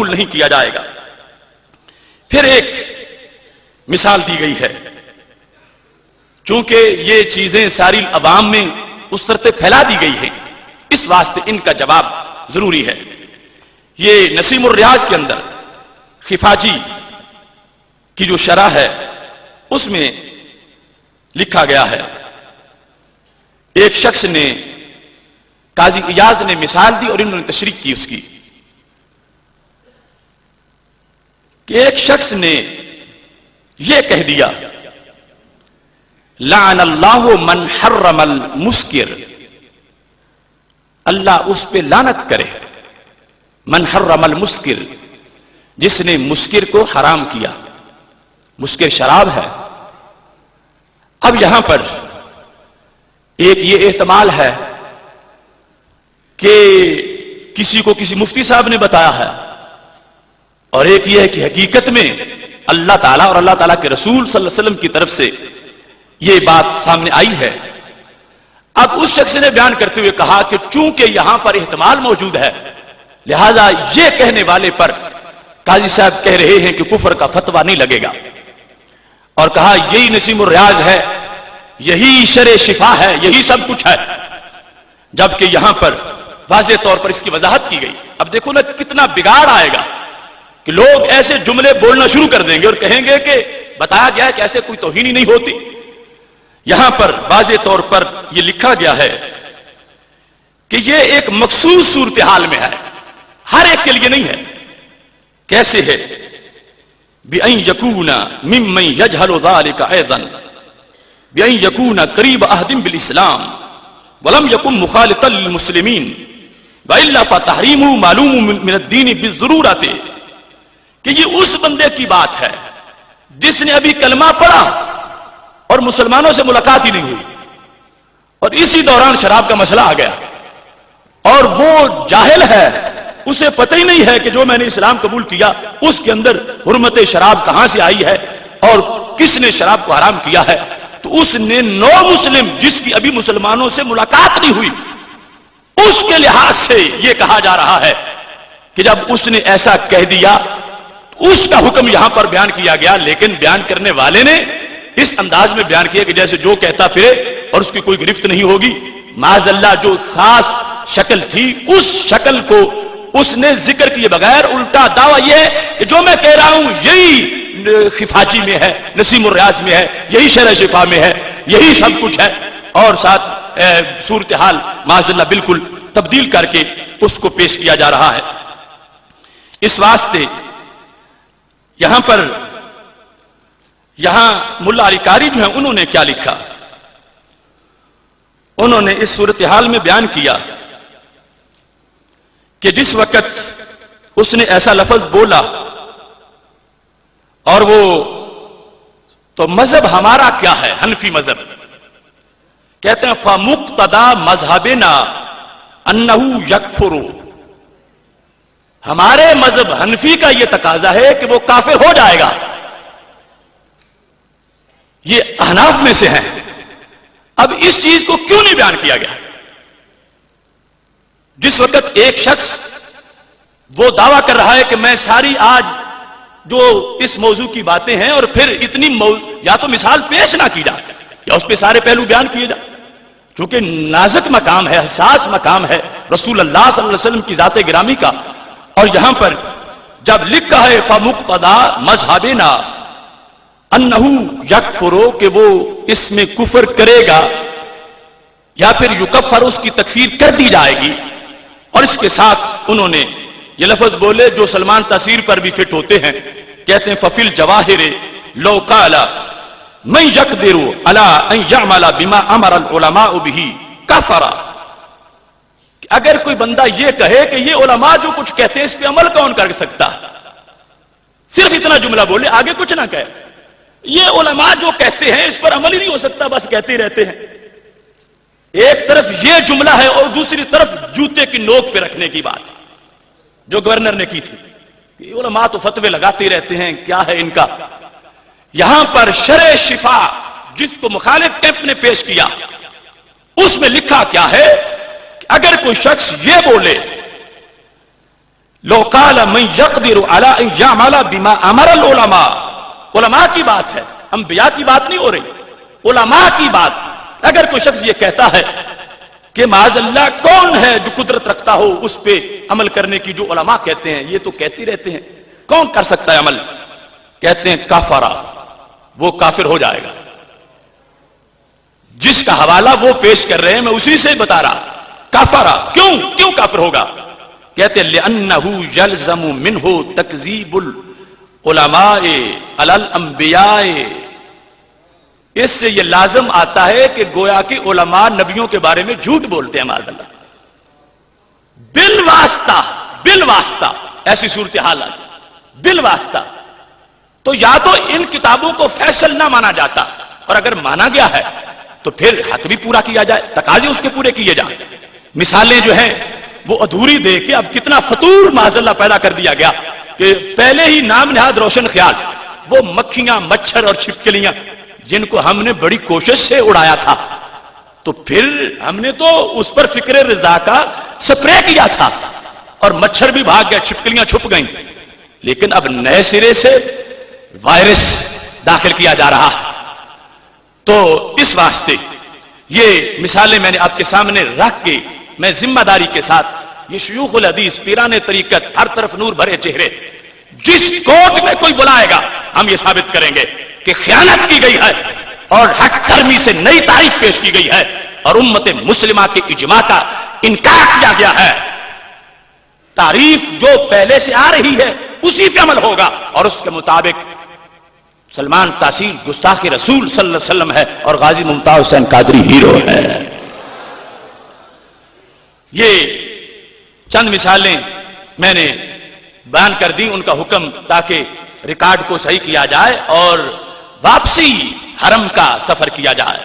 قبول نہیں کیا جائے گا۔ پھر ایک مثال دی گئی ہے، چونکہ یہ چیزیں ساری عوام میں اس طرح پھیلا دی گئی ہیں، اس واسطے ان کا جواب ضروری ہے۔ یہ نسیم الریاض کے اندر خفاجی کی جو شرح ہے اس میں لکھا گیا ہے، ایک شخص نے، قاضی ایاز نے مثال دی اور انہوں نے تشریح کی اس کی، کہ ایک شخص نے یہ کہہ دیا لعن اللہ من حرم المسکر، اللہ اس پہ لعنت کرے، من حرم المسکر، جس نے مسکر کو حرام کیا، مسکر شراب ہے۔ اب یہاں پر ایک یہ احتمال ہے کہ کسی کو کسی مفتی صاحب نے بتایا ہے، اور ایک یہ ہے کہ حقیقت میں اللہ تعالیٰ اور اللہ تعالیٰ کے رسول صلی اللہ علیہ وسلم کی طرف سے یہ بات سامنے آئی ہے۔ اب اس شخص نے بیان کرتے ہوئے کہا کہ چونکہ یہاں پر احتمال موجود ہے، لہذا یہ کہنے والے پر قاضی صاحب کہہ رہے ہیں کہ کفر کا فتویٰ نہیں لگے گا، اور کہا یہی نسیم الریاض ہے، یہی شرع شفا ہے، یہی سب کچھ ہے، جبکہ یہاں پر واضح طور پر اس کی وضاحت کی گئی۔ اب دیکھو نا کتنا بگاڑ آئے گا کہ لوگ ایسے جملے بولنا شروع کر دیں گے اور کہیں گے کہ بتایا گیا ہے کہ ایسے کوئی توہین ہی نہیں ہوتی۔ یہاں پر واضح طور پر یہ لکھا گیا ہے کہ یہ ایک مخصوص صورتحال میں ہے، ہر ایک کے لیے نہیں ہے۔ کیسے ہے؟ بِأَن يَكُونَ مِمَّن يَجْهَلُ ذَلِكَ أَيْضًا بِأَن يَكُونَ قَرِيبَ عَهْدٍ بِالْإِسْلَامِ وَلَمْ يَكُن مُخَالِطًا لِلْمُسْلِمِينَ وَإِلَّا فَتَحْرِيمُهُ مَعْلُومٌ مِنَ الدِّينِ بِالضُّرُورَةِ، کہ یہ اس بندے کی بات ہے جس نے ابھی کلمہ پڑھا اور مسلمانوں سے ملاقات ہی نہیں ہوئی، اور اسی دوران شراب کا مسئلہ آ گیا، اور وہ جاہل ہے، اسے پتہ ہی نہیں ہے کہ جو میں نے اسلام قبول کیا اس کے اندر حرمت شراب کہاں سے آئی ہے اور کس نے شراب کو حرام کیا ہے، تو اس نے نو مسلم جس کی ابھی مسلمانوں سے ملاقات نہیں ہوئی، اس کے لحاظ سے یہ کہا جا رہا ہے کہ جب اس نے ایسا کہہ دیا تو اس کا حکم یہاں پر بیان کیا گیا، لیکن بیان کرنے والے نے اس انداز میں بیان کیا کہ جیسے جو کہتا پھرے اور اس کی کوئی گرفت نہیں ہوگی۔ معاذ اللہ جو خاص شکل تھی اس شکل کو اس نے ذکر کیے بغیر الٹا دعویٰ یہ ہے کہ جو میں کہہ رہا ہوں یہی خفاجی میں ہے، نسیم الریاض میں ہے، یہی شرع شفا میں ہے، یہی سب کچھ ہے، اور ساتھ صورتحال معاذ اللہ بالکل تبدیل کر کے اس کو پیش کیا جا رہا ہے۔ اس واسطے یہاں ملا علی قاری جو ہیں انہوں نے کیا لکھا، انہوں نے اس صورتحال میں بیان کیا کہ جس وقت اس نے ایسا لفظ بولا اور وہ تو مذہب ہمارا کیا ہے، حنفی مذہب، کہتے ہیں فَمُقْتَدَى مَذْهَبِنَا أَنَّهُ يَكْفُرُ، ہمارے مذہب حنفی کا یہ تقاضا ہے کہ وہ کافر ہو جائے گا۔ یہ احناف میں سے ہیں۔ اب اس چیز کو کیوں نہیں بیان کیا گیا؟ جس وقت ایک شخص وہ دعویٰ کر رہا ہے کہ میں ساری آج جو اس موضوع کی باتیں ہیں اور پھر اتنی یا تو مثال پیش نہ کی جائے یا اس پہ سارے پہلو بیان کیے جائے، چونکہ نازک مقام ہے، حساس مقام ہے رسول اللہ صلی اللہ علیہ وسلم کی ذات گرامی کا، اور یہاں پر جب لکھا ہے فَمُقْتَدَى مَذْهَبِنَا أَنَّهُ يَكْفُرُ کہ وہ اس میں کفر کرے گا یا پھر یکفر اس کی تکفیر کر دی جائے گی، اور اس کے ساتھ انہوں نے یہ لفظ بولے جو سلمان تاثیر پر بھی فٹ ہوتے ہیں، کہتے ہیں فَفِي الْجَوَاهِرِ لَوْ قَالَ مَنْ يَقْدِرُ عَلَىٰ أَنْ يَعْمَلَ بِمَا أَمَرَ الْعُلَمَاءُ بِهِ كَفَرَ، اگر کوئی بندہ یہ کہے کہ یہ علماء جو کچھ کہتے ہیں اس پہ عمل کون کر سکتا، صرف اتنا جملہ بولے آگے کچھ نہ کہے، یہ علماء جو کہتے ہیں اس پر عمل ہی نہیں ہو سکتا، بس کہتے ہی رہتے ہیں۔ ایک طرف یہ جملہ ہے اور دوسری طرف جوتے کی نوک پہ رکھنے کی بات جو گورنر نے کی تھی، یہ علماء تو فتوے لگاتے رہتے ہیں، کیا ہے ان کا۔ یہاں پر شرع شفا جس کو مخالف کیمپ نے پیش کیا اس میں لکھا کیا ہے کہ اگر کوئی شخص یہ بولے لو قال من يقدر على ان يعمل بما امر العلماء، علماء کی بات ہے، انبیاء کی بات نہیں ہو رہی، علماء کی بات. اگر کوئی شخص یہ کہتا ہے کہ معاذ اللہ کون ہے جو قدرت رکھتا ہو اس پہ عمل کرنے کی، جو علماء کہتے ہیں، یہ تو کہتے رہتے ہیں، کون کر سکتا ہے عمل؟ کہتے ہیں کافرہ، وہ کافر ہو جائے گا. جس کا حوالہ وہ پیش کر رہے ہیں میں اسی سے بتا رہا. کافرہ کیوں کافر ہوگا؟ کہتے ہیں لأنہ یلزم منہ تکذیب العلماء علی الانبیاء، اس سے یہ لازم آتا ہے کہ گویا کہ علماء نبیوں کے بارے میں جھوٹ بولتے ہیں معاذ اللہ، بالواسطہ ایسی صورتحال آ گئی بالواسطہ. تو یا تو ان کتابوں کو فیصل نہ مانا جاتا، اور اگر مانا گیا ہے تو پھر حق بھی پورا کیا جائے، تقاضے اس کے پورے کیے جائیں. مثالیں جو ہیں وہ ادھوری دے کے اب کتنا فطور معاذ اللہ پیدا کر دیا گیا کہ پہلے ہی نام نہاد روشن خیال، وہ مکھیاں مچھر اور چھپکلیاں جن کو ہم نے بڑی کوشش سے اڑایا تھا، تو پھر ہم نے تو اس پر فکر رضا کا سپرے کیا تھا اور مچھر بھی بھاگ گئے، چھپکلیاں چھپ گئیں. لیکن اب نئے سرے سے وائرس داخل کیا جا رہا ہے. تو اس واسطے یہ مثالیں میں نے آپ کے سامنے رکھ کے میں ذمہ داری کے ساتھ یہ شیوخ الحدیث پیران طریقت ہر طرف نور بھرے چہرے جس کوٹ میں کوئی بلائے گا ہم یہ ثابت کریں گے کہ خیانت کی گئی ہے اور حق کرمی سے نئی تعریف پیش کی گئی ہے اور امت مسلمہ کے اجماع کا انکار کیا گیا ہے. تعریف جو پہلے سے آ رہی ہے اسی پہ عمل ہوگا اور اس کے مطابق سلمان تاثیر گستاخ رسول صلی اللہ علیہ وسلم ہے اور غازی ممتاز حسین قادری ہیرو ہے. یہ چند مثالیں میں نے بیان کر دی، ان کا حکم تاکہ ریکارڈ کو صحیح کیا جائے اور واپسی حرم کا سفر کیا جائے.